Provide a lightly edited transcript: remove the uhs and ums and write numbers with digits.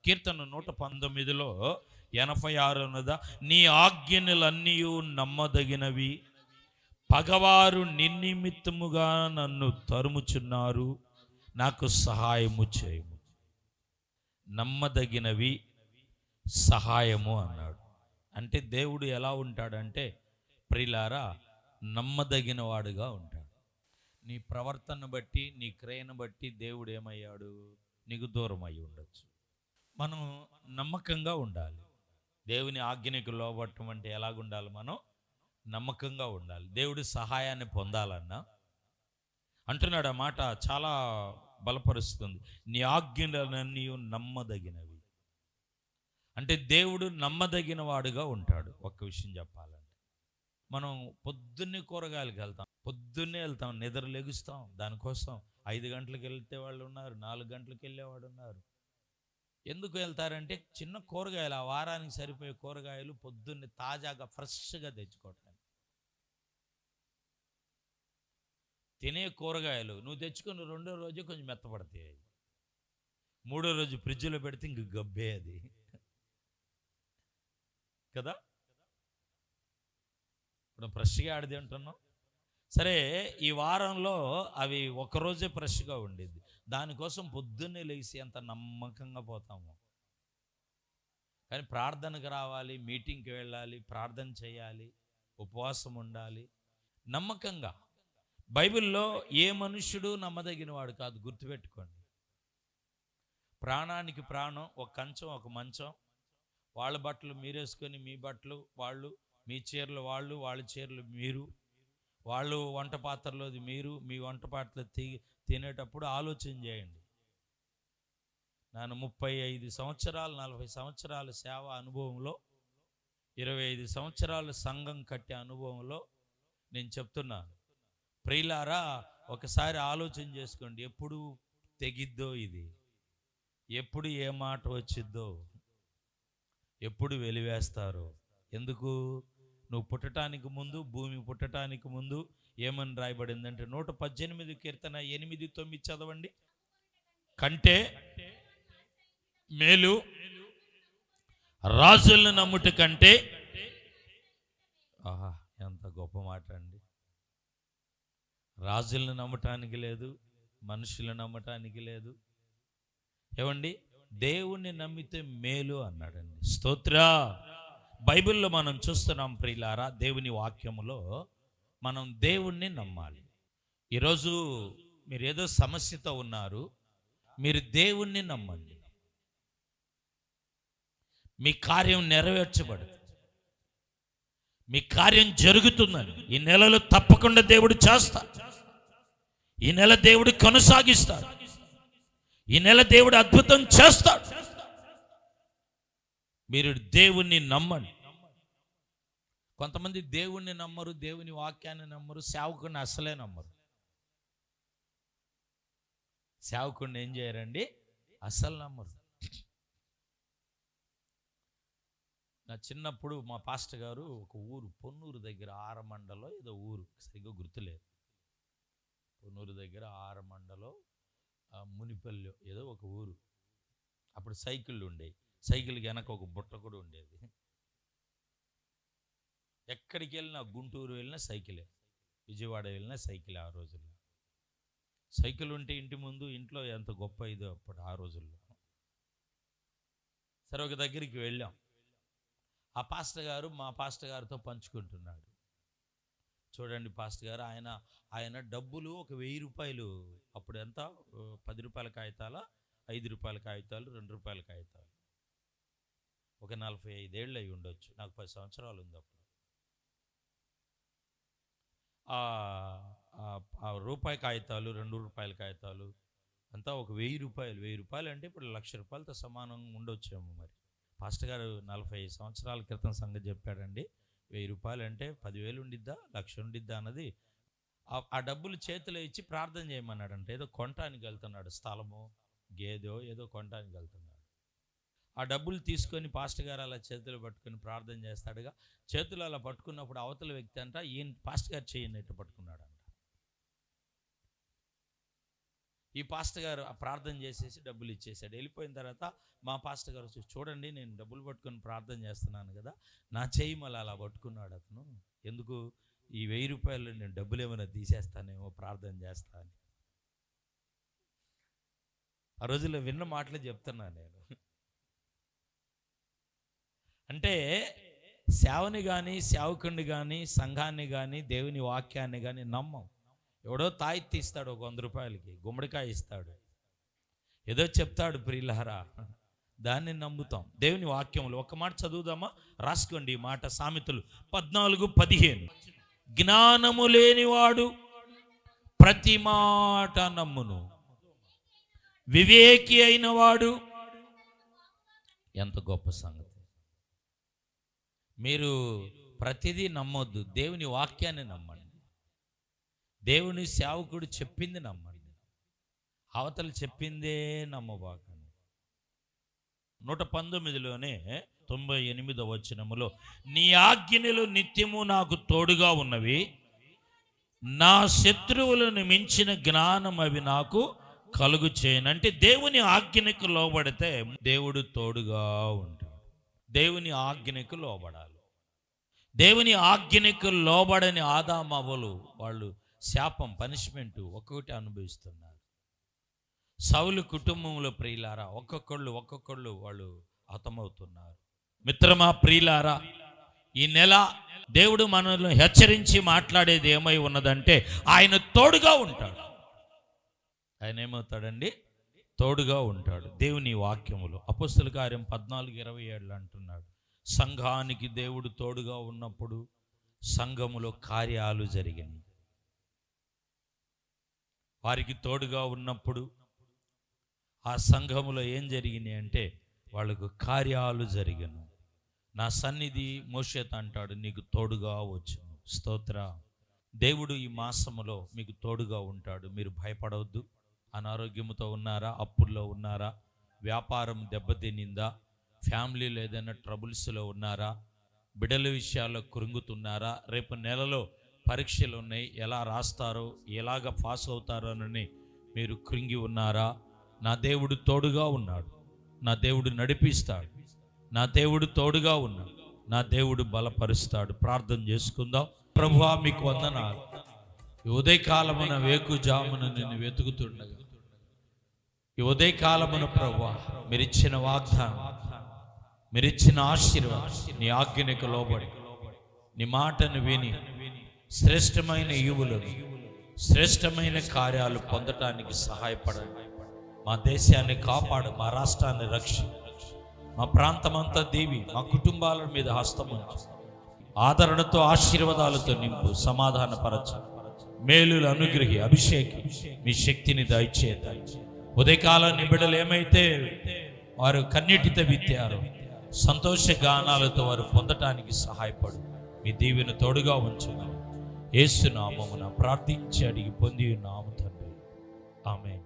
కీర్తన 119లో 86 నీ ఆజ్ఞలన్నీ నమ్మదగినవి, పగవారు నిన్నిమిత్తముగా నన్ను తరుముచున్నారు, నాకు సహాయము చేయము. నమ్మదగినవి, సహాయము అన్నాడు. అంటే దేవుడు ఎలా ఉంటాడంటే ప్రియులారా, నమ్మదగిన వాడుగా ఉంటాడు. నీ ప్రవర్తన బట్టి, నీ క్రియను బట్టి దేవుడు ఏమయ్యాడు, నీకు దూరం అయి ఉండొచ్చు. మనం నమ్మకంగా ఉండాలి. దేవుని ఆజ్ఞకు లోబట్టం అంటే ఎలాగుండాలి? మనం నమ్మకంగా ఉండాలి. దేవుడి సహాయాన్ని పొందాలన్నా అంటున్నాడు. ఆ మాట చాలా బలపరుస్తుంది. నీ ఆజ్ఞలన్నీ నమ్మదగినవి అంటే దేవుడు నమ్మదగిన వాడుగా ఉంటాడు. ఒక్క విషయం చెప్పాలంటే, మనం పొద్దున్నే కూరగాయలకు వెళ్తాం, పొద్దున్నే వెళ్తాం, నిద్ర లెగుస్తాం దానికోసం. 5 గంటలకు వెళ్తే వాళ్ళు ఉన్నారు, 4 గంటలకు వెళ్ళేవాడు ఉన్నారు. ఎందుకు వెళ్తారంటే చిన్న కూరగాయలు, ఆ వారానికి సరిపోయే కూరగాయలు పొద్దున్నే తాజాగా ఫ్రెష్గా తెచ్చుకోవటానికి. తినే కూరగాయలు నువ్వు తెచ్చుకుని 2వ రోజు కొంచెం మెత్తపడతాయి, 3వ రోజు ఫ్రిడ్జ్లో పెడితే ఇంక గబ్బే అది కదా. ఇప్పుడు ఫ్రెష్గా ఆడిది అంటున్నాం. సరే, ఈ వారంలో అవి ఒకరోజే ఫ్రెష్గా ఉండేది. దానికోసం పొద్దున్నే లేచి ఎంత నమ్మకంగా పోతాము. కానీ ప్రార్థనకు రావాలి, మీటింగ్కి వెళ్ళాలి, ప్రార్థన చేయాలి, ఉపవాసం ఉండాలి నమ్మకంగా. బైబిల్లో ఏ మనుష్యుడు నమ్మదగిన వాడు కాదు, గుర్తుపెట్టుకోండి. ప్రాణానికి ప్రాణం, ఒక కంచం ఒక మంచం, వాళ్ళ బట్టలు మీరేసుకొని మీ బట్టలు వాళ్ళు, మీ చీరలు వాళ్ళు, వాళ్ళ చీరలు మీరు, వాళ్ళు వంట పాత్రలోది మీరు, మీ వంట పాత్రలో తినేటప్పుడు ఆలోచన చేయండి. నేను 35 సంవత్సరాలు 40 సంవత్సరాల సేవ అనుభవంలో, 25 సంవత్సరాల సంఘం కట్టే అనుభవంలో నేను చెప్తున్నాను. ప్రియులారా, ఒకసారి ఆలోచన చేసుకోండి. ఎప్పుడు తెగిద్దో ఇది, ఎప్పుడు ఏ మాట వచ్చిద్దో, ఎప్పుడు వెలివేస్తారో. ఎందుకు? నువ్వు పుట్టడానికి ముందు, భూమి పుట్టడానికి ముందు ఏమని రాయబడిందంటే 118 కీర్తన 8, 9 చదవండి. కంటే మేలు రాజులను నమ్ముట కంటే. ఆహా, ఎంత గొప్ప మాట అండి. రాజులను నమ్మటానికి లేదు, మనుషులను నమ్మటానికి లేదు. ఏమండి, దేవుణ్ణి నమ్మితే మేలు అన్నాడండి. స్తోత్ర. బైబిల్లో మనం చూస్తున్నాం ప్రియులారా, దేవుని వాక్యములో మనం దేవుణ్ణి నమ్మాలి. ఈరోజు మీరు ఏదో సమస్యతో ఉన్నారు, మీరు దేవుణ్ణి నమ్మండి, మీ కార్యం నెరవేర్చబడుతుంది, మీ కార్యం జరుగుతుందని. ఈ నెలలో తప్పకుండా దేవుడు చేస్తాడు. ఈ నెల దేవుడు కొనసాగిస్తాడు. ఈ నెల దేవుడు అద్భుతం చేస్తాడు. మీరు దేవుణ్ణి నమ్మండి. కొంతమంది దేవుణ్ణి నమ్మరు, దేవుని వాక్యాన్ని నమ్మరు, సేవకుడిని అసలే నమ్మరు. సేవకుడిని ఏం చేయరండి? అసలు నమ్మరు. నా చిన్నప్పుడు మా పాస్టర్ గారు ఒక ఊరు, పొన్నూరు దగ్గర ఆరమండలో ఏదో ఊరు, సరిగ్గా గుర్తులేదు. పొన్నూరు దగ్గర ఆరమండలో మునిపల్లి ఏదో ఒక ఊరు. అప్పుడు సైకిళ్ళు ఉండేవి, సైకిల్కి వెనక ఒక బుట్ట కూడా ఉండేది. ఎక్కడికి వెళ్ళినా, గుంటూరు వెళ్ళినా సైకిలే, విజయవాడ వెళ్ళినా సైకిలే. ఆ రోజుల్లో సైకిల్ ఉంటే ఇంటి ముందు, ఇంట్లో ఎంత గొప్ప ఇదో అప్పుడు ఆ రోజుల్లో. సరే, ఒక దగ్గరికి వెళ్ళాం. ఆ పాస్టర్ గారు మా పాస్టర్ గారితో పంచుకుంటున్నాడు. చూడండి పాస్టర్ గారు, ఆయన డబ్బులు ఒక 1000 రూపాయలు, అప్పుడు ఎంత, 10 రూపాయల కాగితాల, 5 రూపాయల కాగితాలు, 2 రూపాయల కాగితాలు, ఒక 45 ఏళ్ళు అయి ఉండొచ్చు, నాకు 10 సంవత్సరాలు ఉంది అప్పుడు. ఆ రూపాయి కాగితాలు, 2 రూపాయల కాగితాలు అంతా ఒక 1000 రూపాయలు. 1000 రూపాయలు అంటే ఇప్పుడు 1,00,000 రూపాయలతో సమానంగా ఉండొచ్చేమో. మరి పాస్టర్ గారు 40 సంవత్సరాల క్రితం సంగతి చెప్పాడండి. 1000 రూపాయలు అంటే 10,000 ఉండిద్దా, 1,00,000 ఉండిద్దా అన్నది. ఆ డబ్బులు చేతిలో ఇచ్చి ప్రార్థన చేయమన్నాడంటే, ఏదో కొనటానికి వెళ్తున్నాడు, స్థలమో గేదో ఏదో కొనటానికి వెళ్తున్నాడు. ఆ డబ్బులు తీసుకొని పాస్టర్ గారు అలా చేతులు పట్టుకొని ప్రార్థన చేస్తాడుగా. చేతులు అలా పట్టుకున్నప్పుడు అవతల వ్యక్తి అంట, ఈయన పాస్టర్ గారు చేయండి ఇట్లా పట్టుకున్నాడు అంట. ఈ పాస్టర్ గారు ఆ ప్రార్థన చేసేసి డబ్బులు ఇచ్చేసాడు. వెళ్ళిపోయిన తర్వాత మా పాస్టర్ గారు వచ్చి, చూడండి నేను డబ్బులు పట్టుకొని ప్రార్థన చేస్తున్నాను కదా, నా చెయ్యి మళ్ళీ అలా పట్టుకున్నాడు అతను. ఎందుకు? ఈ 1000 రూపాయలు నేను డబ్బులు ఏమైనా తీసేస్తానేమో ప్రార్థన చేస్తా అని. ఆ రోజుల్లో విన్న మాటలు చెప్తున్నాను నేను. అంటే సేవని కానీ, సేవకుడిని కానీ, సంఘాన్ని కానీ, దేవుని వాక్యాన్ని కానీ నమ్మం. ఎవడో తాయి తీస్తాడు ఒక 100 రూపాయలకి, గుమ్మడికాయ ఇస్తాడు, ఏదో చెప్తాడు ప్రియులారా, దాన్ని నమ్ముతాం. దేవుని వాక్యములు ఒక మాట చదువుదామా? రాసుకోండి ఈ మాట. సామెతలు 14:15. జ్ఞానము లేనివాడు ప్రతి మాట నమ్మును, వివేకి అయిన వాడు. ఎంత గొప్ప సంగతి! మీరు ప్రతిదీ నమ్మొద్దు, దేవుని వాక్యాన్ని నమ్మండి. దేవుని సేవకుడు చెప్పింది నమ్మండి, అవతలు చెప్పిందే నమ్మబాకండి. 119లోనే 98వ వచనములో, నీ ఆజ్ఞలు నిత్యము నాకు తోడుగా ఉన్నవి, నా శత్రువులను మించిన జ్ఞానం అవి నాకు కలుగు చేయను. అంటే దేవుని ఆజ్ఞకు లోబడితే దేవుడు తోడుగా ఉంటాడు. దేవుని ఆజ్ఞకు లోబడాలి. దేవుని ఆజ్ఞకు లోబడని ఆదామవ్వలు వాళ్ళు శాపం, పనిష్మెంట్ ఒక్కొక్కటి అనుభవిస్తున్నారు. సౌలు కుటుంబంలో ప్రియులారా ఒక్కొక్కళ్ళు వాళ్ళు హతమవుతున్నారు. మిత్రమా, ప్రియులారా, ఈ నెల దేవుడు మనల్ని హెచ్చరించి మాట్లాడేది ఏమై ఉన్నదంటే ఆయన తోడుగా ఉంటాడు. ఆయన ఏమవుతాడండి? తోడుగా ఉంటాడు. దేవుని వాక్యములు అపొస్తలుల కార్యం 14:27 అంటున్నాడు, సంఘానికి దేవుడు తోడుగా ఉన్నప్పుడు సంఘములో కార్యాలు జరిగినాయి. వారికి తోడుగా ఉన్నప్పుడు ఆ సంఘములో ఏం జరిగినాయి అంటే వాళ్ళకు కార్యాలు జరిగాను. నా సన్నిధి మోషేతో అంటాడు, నీకు తోడుగా వచ్చును. స్తోత్ర. దేవుడు ఈ మాసములో మీకు తోడుగా ఉంటాడు. మీరు భయపడవద్దు. అనారోగ్యంతో ఉన్నారా? అప్పుల్లో ఉన్నారా? వ్యాపారం దెబ్బతినిందా? ఫ్యామిలీలో ఏదైనా ట్రబుల్స్లో ఉన్నారా? బిడ్డల విషయాల్లో కృంగుతున్నారా? రేపు నెలలో పరీక్షలు ఉన్నాయి, ఎలా రాస్తారో, ఎలాగ పాస్ అవుతారో అని మీరు కృంగి ఉన్నారా? నా దేవుడు తోడుగా ఉన్నాడు. నా దేవుడు నడిపిస్తాడు. నా దేవుడు తోడుగా ఉన్నాడు. నా దేవుడు బలపరుస్తాడు. ప్రార్థన చేసుకుందాం. ప్రభువా, మీకు వందనాలు. ఈ ఉదయకాలమున వేకుజామున నిన్ను వెతుకుతుండగా, ఈ ఉదయకాలమున ప్రభువా మీరిచ్చిన వాగ్దానం, మీరిచ్చిన ఆశీర్వాదం, నీ ఆజ్ఞకు లోబడి నీ మాటను విని శ్రేష్టమైన ఈవులను, శ్రేష్టమైన కార్యాలు పొందటానికి సహాయపడండి. మా దేశాన్ని కాపాడు, మా రాష్ట్రాన్ని రక్షి, మా ప్రాంతమంతా దీవి, మా కుటుంబాల మీద హస్తముంచు, ఆదరణతో ఆశీర్వాదాలతో నింపు, సమాధానపరచు, మేలులు అనుగ్రహి, అభిషేకి, మీ శక్తిని దయచేత. ఉదయకాలాన్ని బిడ్డలు ఏమైతే వారు కన్నీటితో విత్తారో సంతోష గానాలతో వారు పొందటానికి సహాయపడు. మీ దీవెన తోడుగా ఉంచుమని యేసు నామమున ప్రార్థించి అడిగి పొంది ఉన్నాము తండ్రి. ఆమేన్.